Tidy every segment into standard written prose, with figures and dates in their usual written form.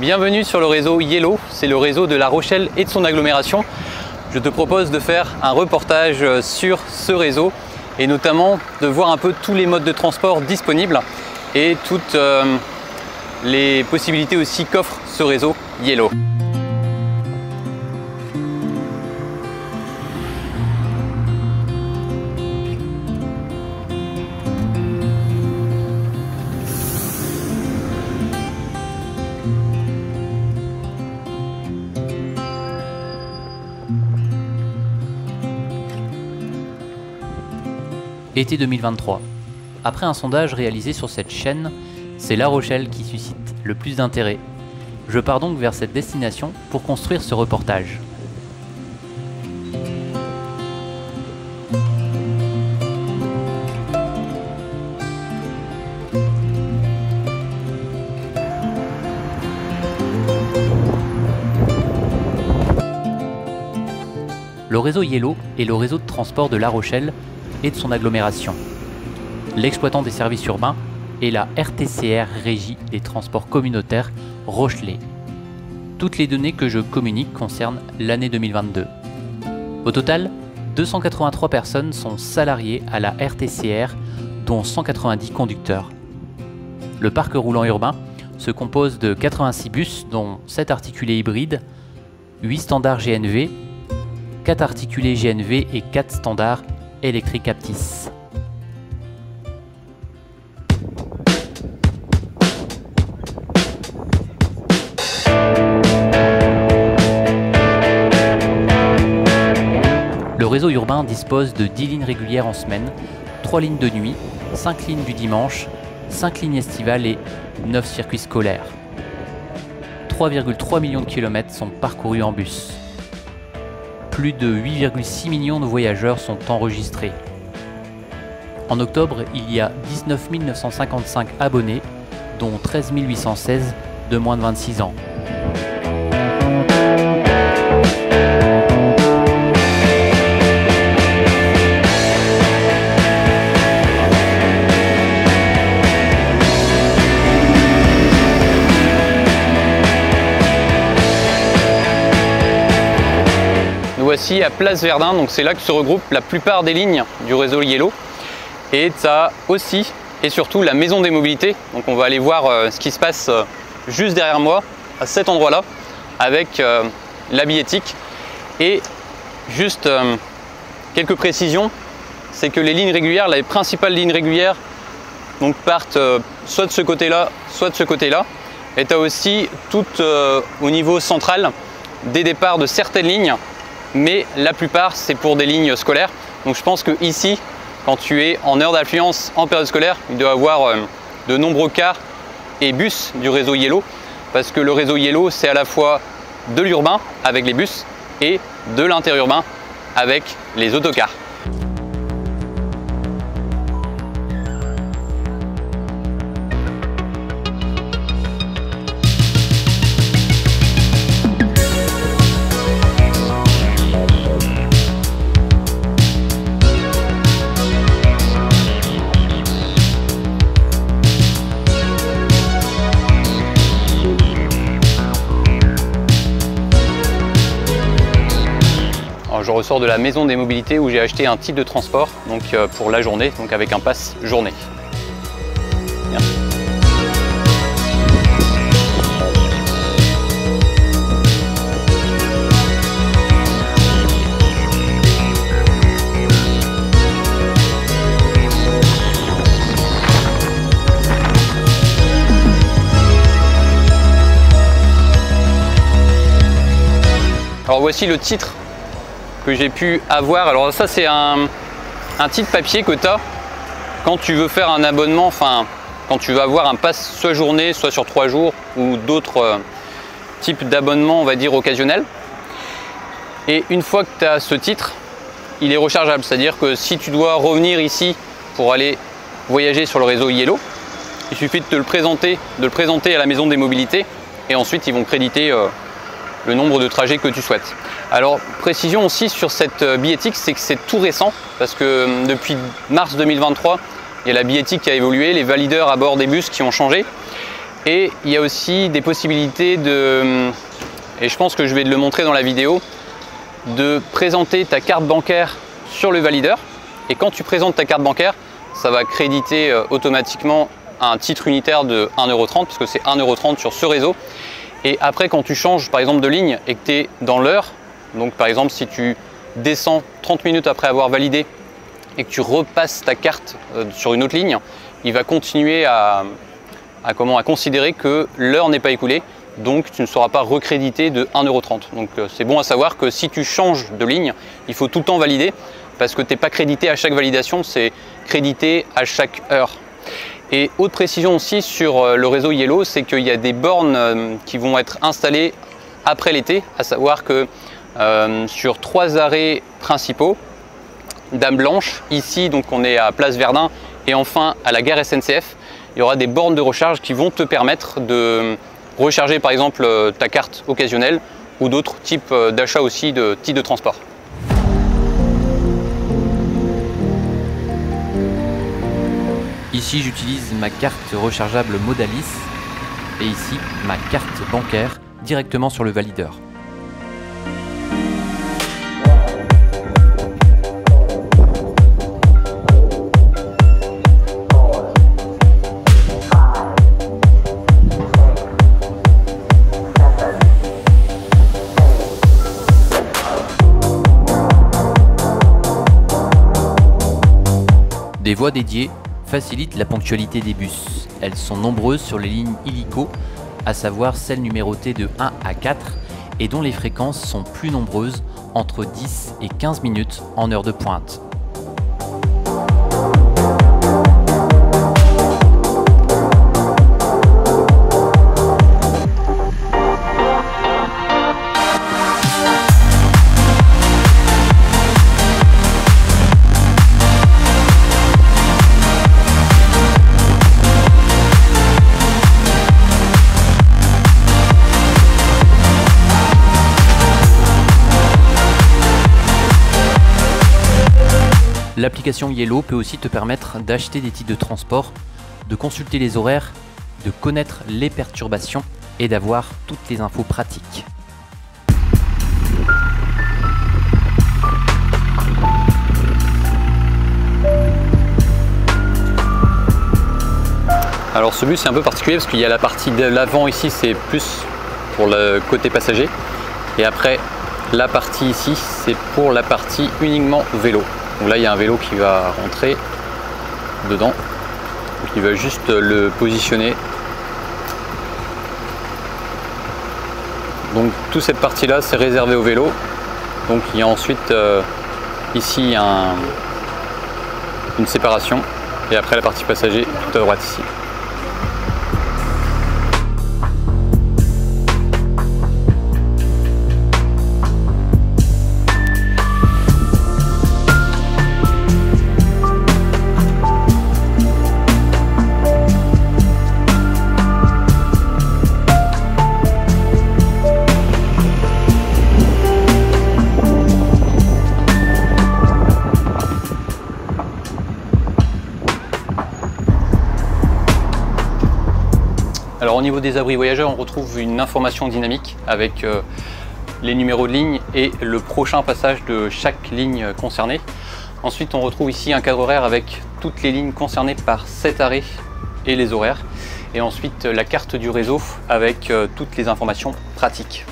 Bienvenue sur le réseau Yellow, c'est le réseau de La Rochelle et de son agglomération. Je te propose de faire un reportage sur ce réseau et notamment de voir un peu tous les modes de transport disponibles et toutes les possibilités aussi qu'offre ce réseau Yellow. Été 2023. Après un sondage réalisé sur cette chaîne, c'est La Rochelle qui suscite le plus d'intérêt. Je pars donc vers cette destination pour construire ce reportage. Le réseau Yellow est le réseau de transport de La Rochelle et de son agglomération. L'exploitant des services urbains est la RTCR Régie des transports communautaires Rochelais. Toutes les données que je communique concernent l'année 2022. Au total, 283 personnes sont salariées à la RTCR, dont 190 conducteurs. Le parc roulant urbain se compose de 86 bus, dont 7 articulés hybrides, 8 standards GNV, 4 articulés GNV et 4 standards électrique Aptis. Le réseau urbain dispose de 10 lignes régulières en semaine, 3 lignes de nuit, 5 lignes du dimanche, 5 lignes estivales et 9 circuits scolaires. 3,3 millions de kilomètres sont parcourus en bus. Plus de 8,6 millions de voyageurs sont enregistrés. En octobre, il y a 19 955 abonnés, dont 13 816 de moins de 26 ans. Voici à Place Verdun, donc c'est là que se regroupent la plupart des lignes du réseau Yellow. Et tu as aussi et surtout la maison des mobilités. Donc on va aller voir ce qui se passe juste derrière moi, à cet endroit-là, avec la billettique. Et juste quelques précisions, c'est que les lignes régulières, les principales lignes régulières, donc partent soit de ce côté-là, soit de ce côté-là. Et tu as aussi tout au niveau central des départs de certaines lignes, mais la plupart c'est pour des lignes scolaires. Donc je pense que ici, quand tu es en heure d'affluence en période scolaire, il doit y avoir de nombreux cars et bus du réseau Yellow, parce que le réseau Yellow c'est à la fois de l'urbain avec les bus et de l'interurbain avec les autocars. Je ressors de la maison des mobilités où j'ai acheté un titre de transport donc pour la journée, donc avec un pass journée. Bien. Alors voici le titre que j'ai pu avoir. Alors ça c'est un titre papier que tu as quand tu veux faire un abonnement, enfin quand tu veux avoir un pass soit journée, soit sur 3 jours ou d'autres types d'abonnements on va dire occasionnels. Et une fois que tu as ce titre, il est rechargeable, c'est-à-dire que si tu dois revenir ici pour aller voyager sur le réseau Yellow, il suffit de te le présenter, à la maison des mobilités et ensuite ils vont créditer le nombre de trajets que tu souhaites. Alors précision aussi sur cette billettique, c'est que c'est tout récent parce que depuis mars 2023, il y a la billettique qui a évolué, les valideurs à bord des bus qui ont changé. Et il y a aussi des possibilités de, et je pense que je vais le montrer dans la vidéo, de présenter ta carte bancaire sur le valideur. Et quand tu présentes ta carte bancaire, ça va créditer automatiquement un titre unitaire de 1,30 €, parce que c'est 1,30 € sur ce réseau. Et après, quand tu changes par exemple de ligne et que tu es dans l'heure, donc par exemple si tu descends 30 minutes après avoir validé et que tu repasses ta carte sur une autre ligne, il va continuer à considérer que l'heure n'est pas écoulée, donc tu ne seras pas recrédité de 1,30 €. Donc c'est bon à savoir que si tu changes de ligne, il faut tout le temps valider, parce que tu n'es pas crédité à chaque validation, c'est crédité à chaque heure. Et autre précision aussi sur le réseau Yellow, c'est qu'il y a des bornes qui vont être installées après l'été, à savoir que sur 3 arrêts principaux, Dame Blanche, ici donc on est à Place Verdun, et enfin à la gare SNCF, il y aura des bornes de recharge qui vont te permettre de recharger par exemple ta carte occasionnelle ou d'autres types d'achats aussi de types de transport. Ici, j'utilise ma carte rechargeable Modalis et ici, ma carte bancaire directement sur le valideur. Des voies dédiées facilitent la ponctualité des bus. Elles sont nombreuses sur les lignes illico, à savoir celles numérotées de 1 à 4 et dont les fréquences sont plus nombreuses, entre 10 et 15 minutes en heure de pointe. L'application Yellow peut aussi te permettre d'acheter des titres de transport, de consulter les horaires, de connaître les perturbations et d'avoir toutes les infos pratiques. Alors ce bus est un peu particulier parce qu'il y a la partie de l'avant ici, c'est plus pour le côté passager, et après la partie ici c'est pour la partie uniquement vélo. Donc là il y a un vélo qui va rentrer dedans, donc il va juste le positionner. Donc toute cette partie là c'est réservé au vélo. Donc il y a ensuite ici une séparation, et après la partie passager tout à droite ici. Alors au niveau des abris voyageurs, on retrouve une information dynamique avec les numéros de ligne et le prochain passage de chaque ligne concernée. Ensuite, on retrouve ici un cadre horaire avec toutes les lignes concernées par cet arrêt et les horaires. Et ensuite, la carte du réseau avec toutes les informations pratiques.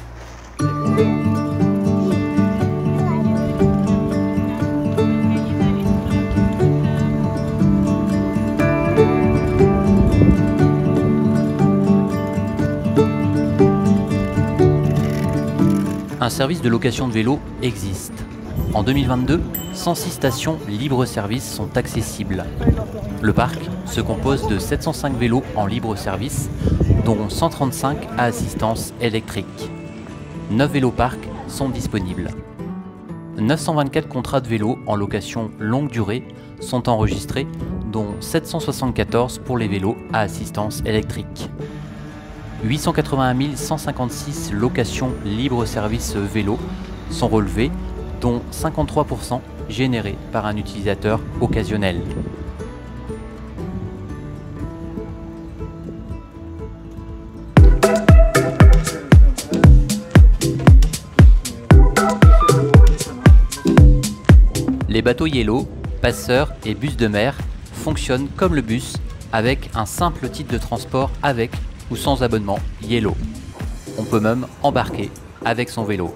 Un service de location de vélo existe. En 2022, 106 stations libre-service sont accessibles. Le parc se compose de 705 vélos en libre-service, dont 135 à assistance électrique. 9 vélos-parcs sont disponibles. 924 contrats de vélos en location longue durée sont enregistrés, dont 774 pour les vélos à assistance électrique. 881 156 locations libre-service vélo sont relevées, dont 53% générées par un utilisateur occasionnel. Les bateaux Yellow, passeurs et bus de mer fonctionnent comme le bus avec un simple titre de transport avec ou sans abonnement Yellow. On peut même embarquer avec son vélo.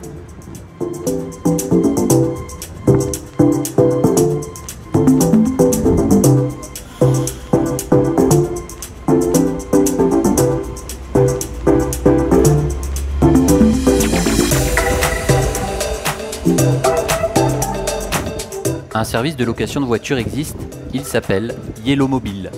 Un service de location de voitures existe, il s'appelle Yellow Mobile.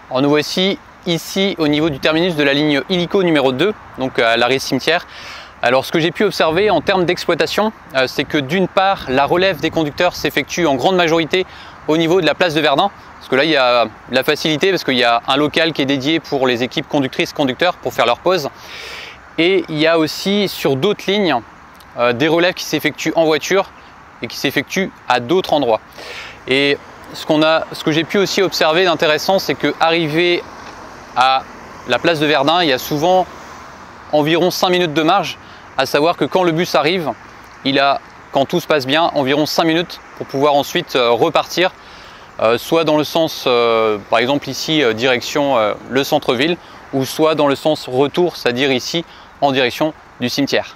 Alors nous voici ici au niveau du terminus de la ligne illico numéro 2, donc à l'arrêt cimetière. Alors ce que j'ai pu observer en termes d'exploitation, c'est que d'une part la relève des conducteurs s'effectue en grande majorité au niveau de la place de Verdun, parce que là il y a la facilité parce qu'il y a un local qui est dédié pour les équipes conductrices conducteurs pour faire leur pause. Et il y a aussi sur d'autres lignes des relèves qui s'effectuent en voiture et qui s'effectuent à d'autres endroits. Et ce que j'ai pu aussi observer d'intéressant, c'est qu'arrivé à la place de Verdun, il y a souvent environ 5 minutes de marge, à savoir que quand le bus arrive, il a, quand tout se passe bien, environ 5 minutes pour pouvoir ensuite repartir, soit dans le sens, par exemple ici, direction le centre-ville, ou soit dans le sens retour, c'est-à-dire ici, en direction du cimetière.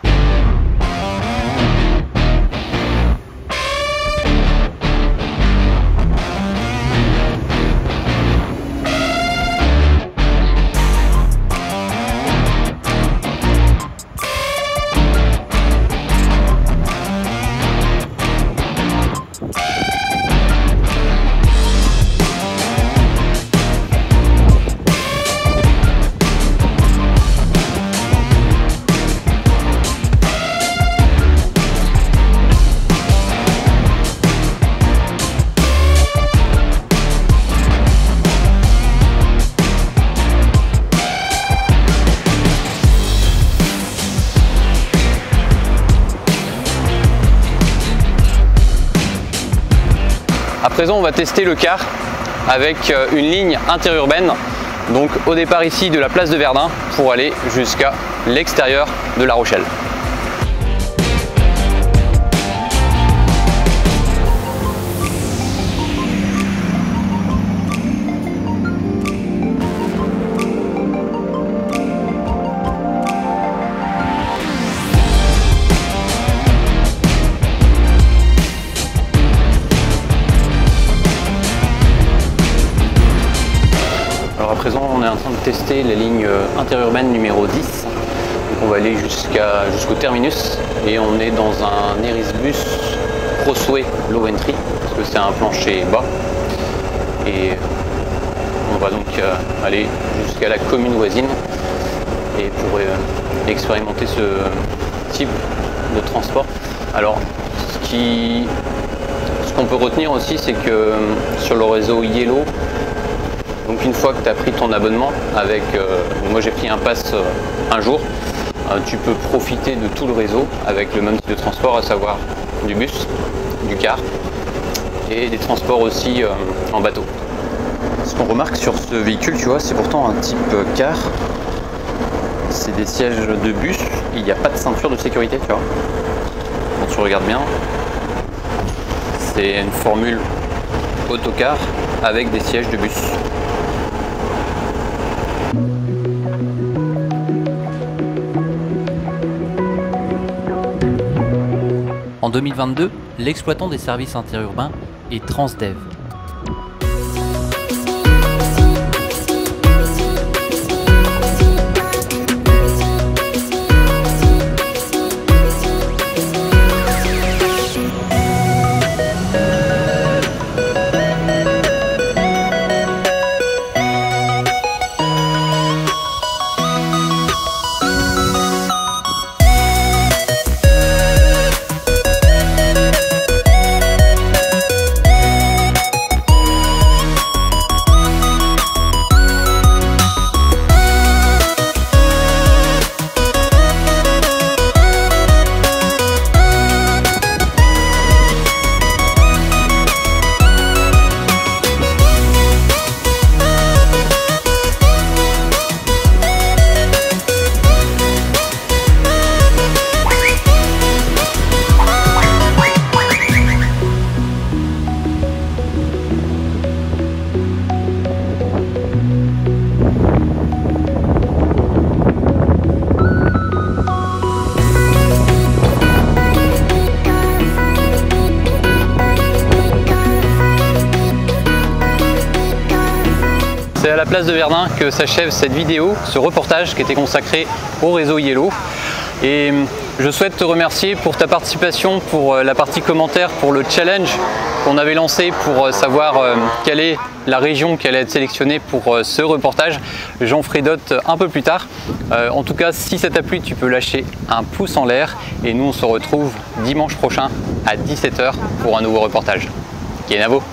À présent, on va tester le car avec une ligne interurbaine, donc au départ ici de la place de Verdun pour aller jusqu'à l'extérieur de La Rochelle. À présent, on est en train de tester la ligne interurbaine numéro 10. Donc on va aller jusqu'au terminus et on est dans un Erisbus Crossway Low Entry parce que c'est un plancher bas. Et on va donc aller jusqu'à la commune voisine et pour expérimenter ce type de transport. Alors, ce qu'on peut retenir aussi, c'est que sur le réseau Yellow, donc une fois que tu as pris ton abonnement, moi j'ai pris un pass un jour, tu peux profiter de tout le réseau avec le même type de transport, à savoir du bus, du car et des transports aussi en bateau. Ce qu'on remarque sur ce véhicule, tu vois, c'est pourtant un type car, c'est des sièges de bus, il n'y a pas de ceinture de sécurité, tu vois. Quand tu regardes bien, c'est une formule autocar avec des sièges de bus. En 2022, l'exploitant des services interurbains est Transdev. C'est à la place de Verdun que s'achève cette vidéo, ce reportage qui était consacré au réseau Yellow. Et je souhaite te remercier pour ta participation, pour la partie commentaire, pour le challenge qu'on avait lancé pour savoir quelle est la région qui allait être sélectionnée pour ce reportage. J'en ferai d'autres un peu plus tard. En tout cas, si ça t'a plu, tu peux lâcher un pouce en l'air et nous on se retrouve dimanche prochain à 17 h pour un nouveau reportage. Kenavo!